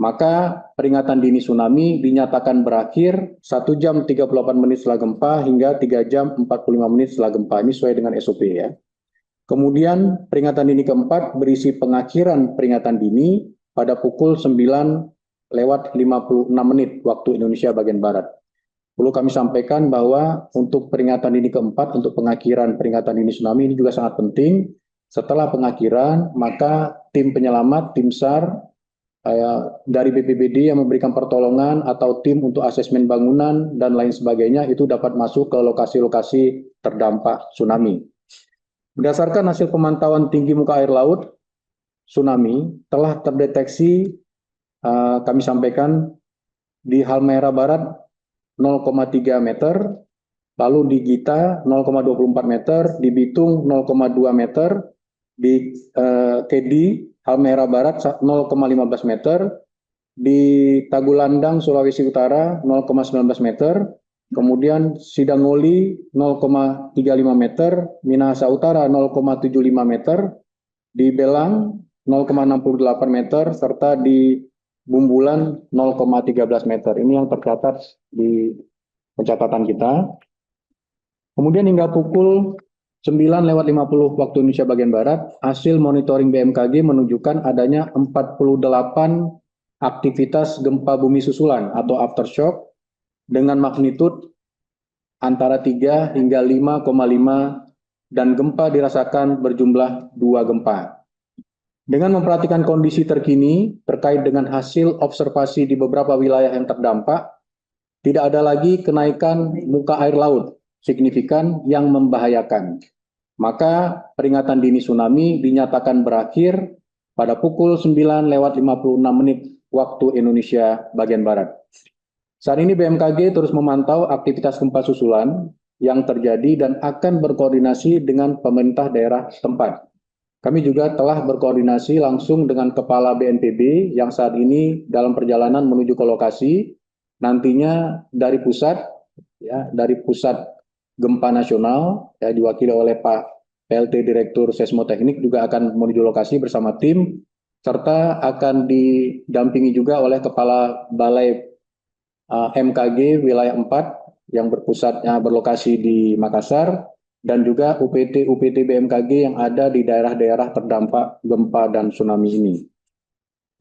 maka peringatan dini tsunami dinyatakan berakhir 1 jam 38 menit setelah gempa hingga 3 jam 45 menit setelah gempa. Ini sesuai dengan SOP ya. Kemudian peringatan dini keempat berisi pengakhiran peringatan dini pada pukul 9:56 waktu Indonesia bagian Barat. Perlu kami sampaikan bahwa untuk peringatan dini keempat, untuk pengakhiran peringatan dini tsunami ini juga sangat penting. Setelah pengakhiran, maka tim penyelamat, tim SAR, dari BPBD yang memberikan pertolongan atau tim untuk asesmen bangunan dan lain sebagainya itu dapat masuk ke lokasi-lokasi terdampak tsunami. Berdasarkan hasil pemantauan tinggi muka air laut, tsunami telah terdeteksi, kami sampaikan, di Halmahera Barat 0,3 meter, lalu di Gita 0,24 meter, di Bitung 0,2 meter, di Kedi Halmahera Barat 0,15 meter, di Tagulandang Sulawesi Utara 0,19 meter, kemudian Sidangoli 0,35 meter, Minahasa Utara 0,75 meter, di Belang 0,68 meter, serta di Bumbulan 0,13 meter. Ini yang tercatat di pencatatan kita. Kemudian hingga pukul 9:50 waktu Indonesia bagian Barat, hasil monitoring BMKG menunjukkan adanya 48 aktivitas gempa bumi susulan atau aftershock dengan magnitud antara 3 hingga 5,5 dan gempa dirasakan berjumlah 2 gempa. Dengan memperhatikan kondisi terkini terkait dengan hasil observasi di beberapa wilayah yang terdampak, tidak ada lagi kenaikan muka air laut signifikan yang membahayakan. Maka peringatan dini tsunami dinyatakan berakhir pada pukul 9:56 waktu Indonesia bagian Barat. Saat ini BMKG terus memantau aktivitas gempa susulan yang terjadi dan akan berkoordinasi dengan pemerintah daerah setempat. Kami juga telah berkoordinasi langsung dengan Kepala BNPB yang saat ini dalam perjalanan menuju ke lokasi. Nantinya dari pusat, dari Pusat Gempa Nasional, diwakili oleh Pak PLT Direktur Seismoteknik juga akan menuju lokasi bersama tim, serta akan didampingi juga oleh Kepala Balai MKG Wilayah 4 yang berlokasi di Makassar, dan juga UPT BMKG yang ada di daerah-daerah terdampak gempa dan tsunami ini.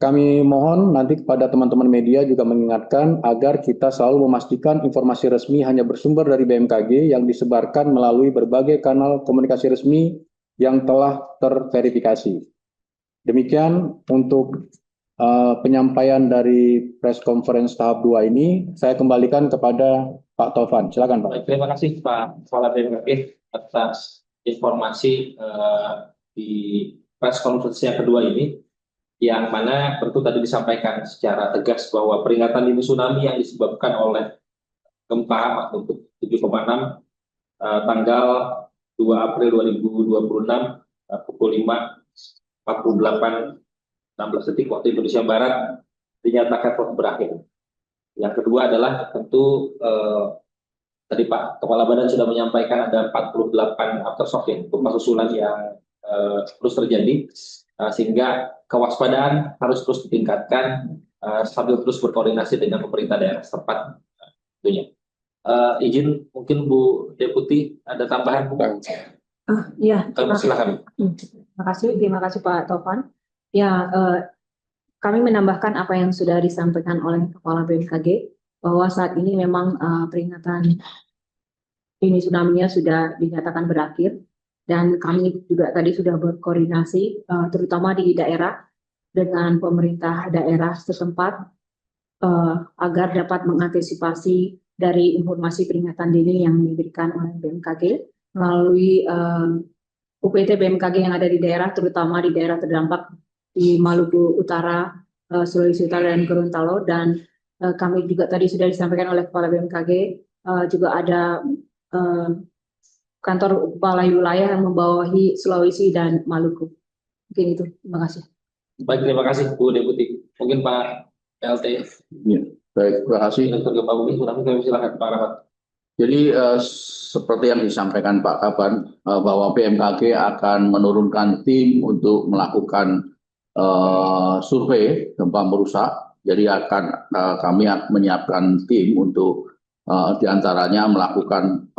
Kami mohon nanti kepada teman-teman media juga mengingatkan agar kita selalu memastikan informasi resmi hanya bersumber dari BMKG yang disebarkan melalui berbagai kanal komunikasi resmi yang telah terverifikasi. Demikian untuk penyampaian dari press conference tahap 2 ini. Saya kembalikan kepada Pak Taufan. Silakan Pak. Terima kasih Pak Kepala BMKG atas informasi di press conference yang kedua ini, yang mana tentu tadi disampaikan secara tegas bahwa peringatan dini tsunami yang disebabkan oleh gempa magnitudo 7,6 tanggal 2 April 2026 pukul 5:48:16 waktu Indonesia Barat dinyatakan telah berakhir. Yang kedua adalah tentu tadi Pak Kepala Badan sudah menyampaikan ada 48 aftershock gempa susulan yang terus terjadi, sehingga kewaspadaan harus terus ditingkatkan sambil terus berkoordinasi dengan pemerintah daerah setempat tentunya. Izin mungkin Bu Deputi ada tambahan Bu? Ya, silakan. Terima kasih Pak Taufan. Ya, kami menambahkan apa yang sudah disampaikan oleh Kepala BMKG bahwa saat ini memang peringatan dini tsunami-nya sudah dinyatakan berakhir. Dan kami juga tadi sudah berkoordinasi, terutama di daerah, dengan pemerintah daerah setempat, agar dapat mengantisipasi dari informasi peringatan dini yang diberikan oleh BMKG, melalui UPT BMKG yang ada di daerah, terutama di daerah terdampak di Maluku Utara, Sulawesi Utara, dan Gorontalo. Dan kami juga tadi sudah disampaikan oleh Kepala BMKG, juga ada kantor balai wilayah yang membawahi Sulawesi dan Maluku. Mungkin itu. Terima kasih. Baik, terima kasih Bu Deputi. Mungkin Pak PLT. Ya, baik, terima kasih. Gempa bumi tsunami, kami silakan Pak Rahmat. Jadi seperti yang disampaikan Pak Kaban, bahwa BMKG akan menurunkan tim untuk melakukan survei gempa merusak Jadi kami menyiapkan tim untuk diantaranya melakukan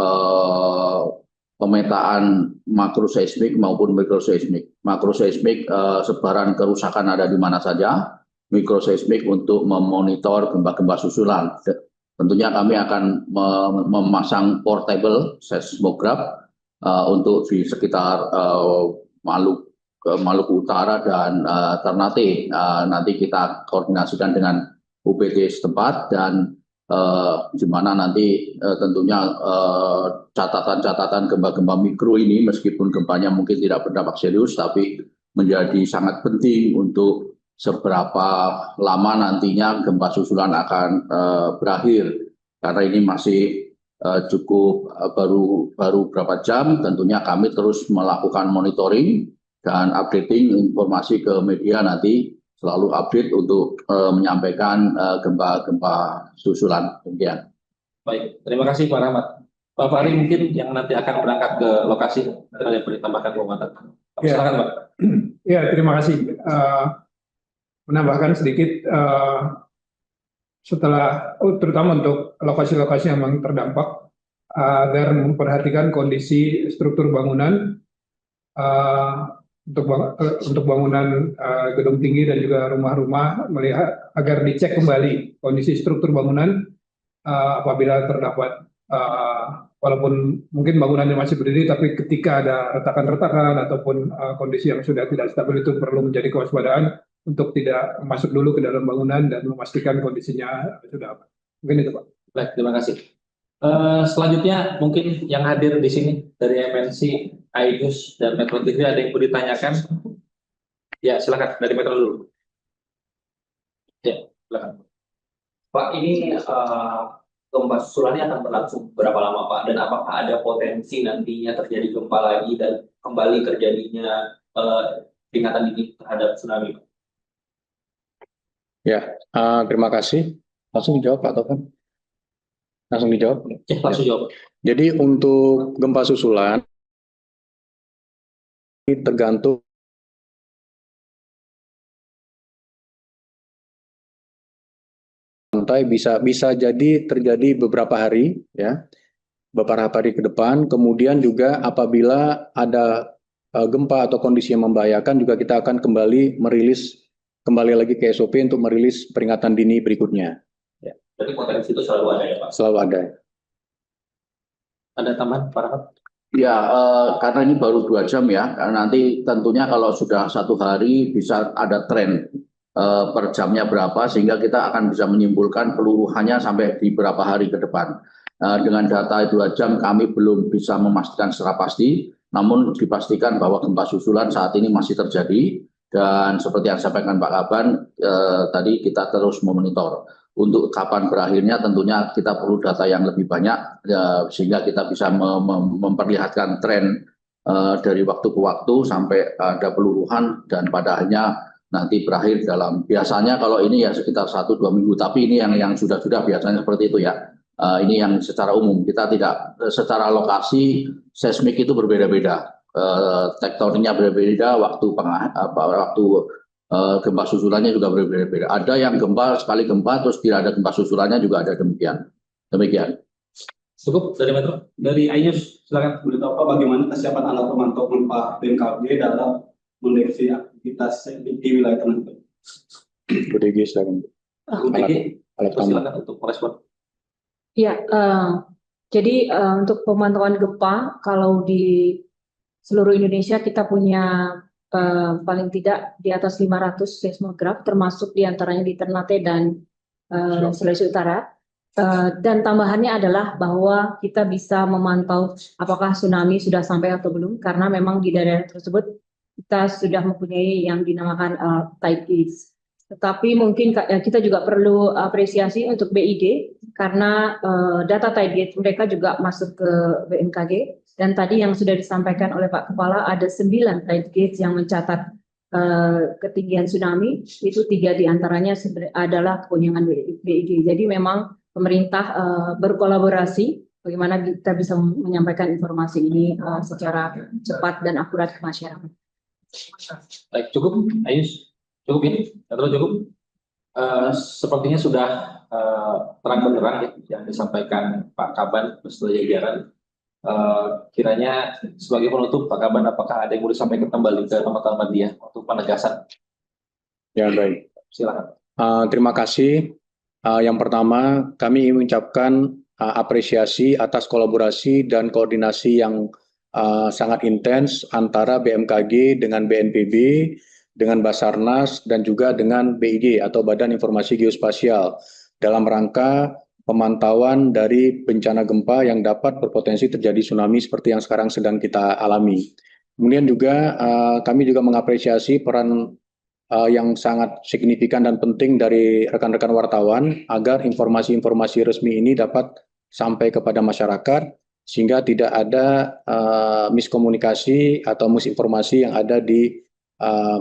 pemetaan makroseismik maupun mikroseismik. Makroseismik sebaran kerusakan ada di mana saja, mikroseismik untuk memonitor gempa-gempa susulan. Tentunya kami akan memasang portable seismograf untuk di sekitar Maluku Utara dan Ternate. Nanti kita koordinasikan dengan UPT setempat dan di mana nanti tentunya catatan-catatan gempa-gempa mikro ini meskipun gempanya mungkin tidak berdampak serius tapi menjadi sangat penting untuk seberapa lama nantinya gempa susulan akan berakhir, karena ini masih cukup baru berapa jam. Tentunya kami terus melakukan monitoring dan updating informasi ke media, nanti selalu update untuk menyampaikan gempa-gempa susulan. Demikian. Baik, terima kasih Pak Rahmat. Pak Fahri mungkin yang nanti akan berangkat ke lokasi, ada yang boleh tambahkan pengamatan. Silakan Pak. Ya, terima kasih. Menambahkan sedikit, setelah terutama untuk lokasi-lokasi yang memang terdampak, agar memperhatikan kondisi struktur bangunan untuk bangunan gedung tinggi dan juga rumah-rumah, melihat agar dicek kembali kondisi struktur bangunan apabila terdapat walaupun mungkin bangunannya masih berdiri, tapi ketika ada retakan-retakan ataupun kondisi yang sudah tidak stabil, itu perlu menjadi kewaspadaan untuk tidak masuk dulu ke dalam bangunan dan memastikan kondisinya sudah aman. Mungkin itu Pak. Baik, terima kasih. Selanjutnya mungkin yang hadir di sini dari MNC, Aidus dan Metro TV ada yang mau ditanyakan? Ya, silakan dari Metro dulu. Ya, silakan. Pak, ini gempa susulannya akan berlangsung berapa lama Pak? Dan apakah ada potensi nantinya terjadi gempa lagi dan kembali terjadinya peringatan dini terhadap tsunami Pak? Ya, terima kasih. Langsung dijawab Pak Tovan. Langsung dijawab. Ya, langsung jawab. Jadi untuk gempa susulan ini tergantung pantai, bisa jadi terjadi beberapa hari, ya, beberapa hari ke depan. Kemudian juga apabila ada gempa atau kondisi yang membahayakan, juga kita akan kembali lagi ke SOP untuk merilis peringatan dini berikutnya. Ya. Jadi potensi itu selalu ada ya Pak? Selalu ada. Ada tambahan Pak Rahmat? Ya, karena ini baru 2 jam ya, nanti tentunya kalau sudah 1 hari bisa ada tren per jamnya berapa, sehingga kita akan bisa menyimpulkan peluruhannya sampai di berapa hari ke depan. Dengan data 2 jam kami belum bisa memastikan secara pasti, namun dipastikan bahwa gempa susulan saat ini masih terjadi, dan seperti yang disampaikan Pak Kaban, tadi kita terus memonitor. Untuk kapan berakhirnya tentunya kita perlu data yang lebih banyak, sehingga kita bisa memperlihatkan tren dari waktu ke waktu sampai ada peluruhan, dan pada akhirnya nanti berakhir dalam, biasanya kalau ini ya sekitar 1-2 minggu, tapi ini yang sudah biasanya seperti itu ya. Ini yang secara umum, kita tidak secara lokasi seismik itu berbeda-beda, tektoniknya berbeda, waktu gempa susulannya juga berbeda-beda. Ada yang sekali gempa terus tidak ada gempa susulannya, juga ada demikian. Cukup dari Metro. Dari Aidus, silakan. Boleh tahu Pak bagaimana kesiapan alat pemantau gempa BMKG dalam mendeteksi aktivitas di wilayah tersebut? BDG silakan. Alat silakan untuk merespon. Ya, jadi untuk pemantauan gempa, kalau di seluruh Indonesia kita punya paling tidak di atas 500 seismograf, termasuk diantaranya di Ternate dan Sulawesi Utara. Dan tambahannya adalah bahwa kita bisa memantau apakah tsunami sudah sampai atau belum, karena memang di daerah tersebut kita sudah mempunyai yang dinamakan tide gauge. Tetapi mungkin kita juga perlu apresiasi untuk BIG, karena data tide gauge mereka juga masuk ke BMKG. Dan tadi yang sudah disampaikan oleh Pak Kepala, ada 9 tide gauge yang mencatat ketinggian tsunami, itu 3 diantaranya adalah kewenangan BIG. Jadi memang pemerintah berkolaborasi bagaimana kita bisa menyampaikan informasi ini secara cepat dan akurat ke masyarakat. Baik, cukup, Ayus? Cukup ini? Atau cukup? Sepertinya sudah terang benderang ya yang disampaikan Pak Kaban beserta jajaran. Kiranya sebagai penutup, Pak Kaban, apakah ada yang mau disampaikan kembali ke teman-teman dia untuk penegasan? Ya, baik. Silakan. Terima kasih. Yang pertama, kami ingin mengucapkan apresiasi atas kolaborasi dan koordinasi yang sangat intens antara BMKG dengan BNPB, dengan Basarnas, dan juga dengan BIG atau Badan Informasi Geospasial dalam rangka pemantauan dari bencana gempa yang dapat berpotensi terjadi tsunami seperti yang sekarang sedang kita alami. Kemudian juga kami juga mengapresiasi peran yang sangat signifikan dan penting dari rekan-rekan wartawan agar informasi-informasi resmi ini dapat sampai kepada masyarakat sehingga tidak ada miskomunikasi atau misinformasi yang ada di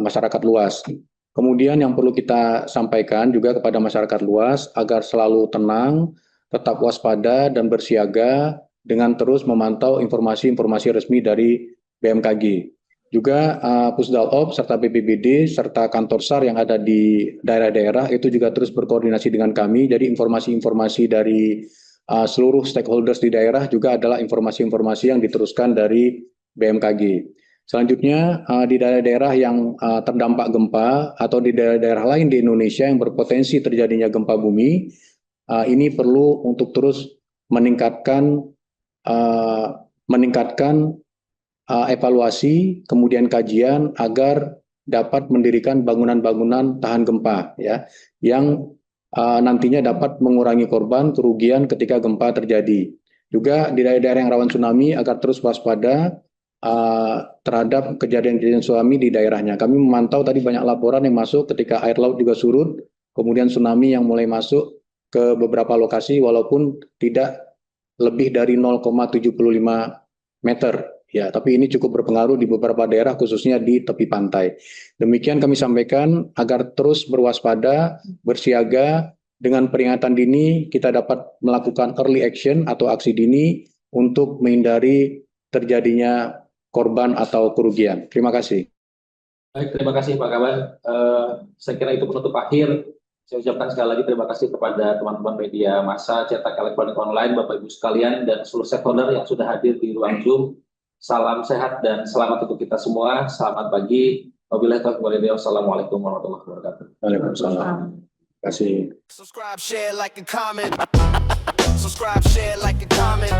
masyarakat luas. Kemudian yang perlu kita sampaikan juga kepada masyarakat luas agar selalu tenang, tetap waspada dan bersiaga dengan terus memantau informasi-informasi resmi dari BMKG. Juga Pusdalop serta BPBD serta kantor SAR yang ada di daerah-daerah itu juga terus berkoordinasi dengan kami. Jadi informasi-informasi dari seluruh stakeholders di daerah juga adalah informasi-informasi yang diteruskan dari BMKG. Selanjutnya di daerah-daerah yang terdampak gempa atau di daerah-daerah lain di Indonesia yang berpotensi terjadinya gempa bumi, ini perlu untuk terus meningkatkan evaluasi, kemudian kajian agar dapat mendirikan bangunan-bangunan tahan gempa ya, yang nantinya dapat mengurangi korban kerugian ketika gempa terjadi. Juga di daerah-daerah yang rawan tsunami agar terus waspada terhadap kejadian-kejadian tsunami di daerahnya. Kami memantau tadi banyak laporan yang masuk ketika air laut juga surut, kemudian tsunami yang mulai masuk ke beberapa lokasi walaupun tidak lebih dari 0,75 meter. Ya, tapi ini cukup berpengaruh di beberapa daerah khususnya di tepi pantai. Demikian kami sampaikan agar terus berwaspada, bersiaga, dengan peringatan dini kita dapat melakukan early action atau aksi dini untuk menghindari terjadinya korban atau kerugian. Terima kasih. Baik, terima kasih Pak Kaban. Saya kira itu penutup akhir. Saya ucapkan sekali lagi terima kasih kepada teman-teman media massa cetak elektronik online, Bapak Ibu sekalian, dan seluruh stakeholder yang sudah hadir di ruang Zoom. Salam sehat dan selamat untuk kita semua. Selamat pagi. Wabillahi taufiq wal hidayah. Wassalamualaikum warahmatullahi wabarakatuh. Waalaikumsalam. Terima kasih. Subscribe, share, like, and comment. Subscribe, share, like, and comment.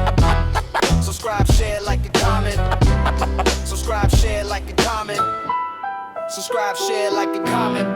Subscribe, share, like, and comment. Subscribe, share, like, and comment. Subscribe, share, like, and comment.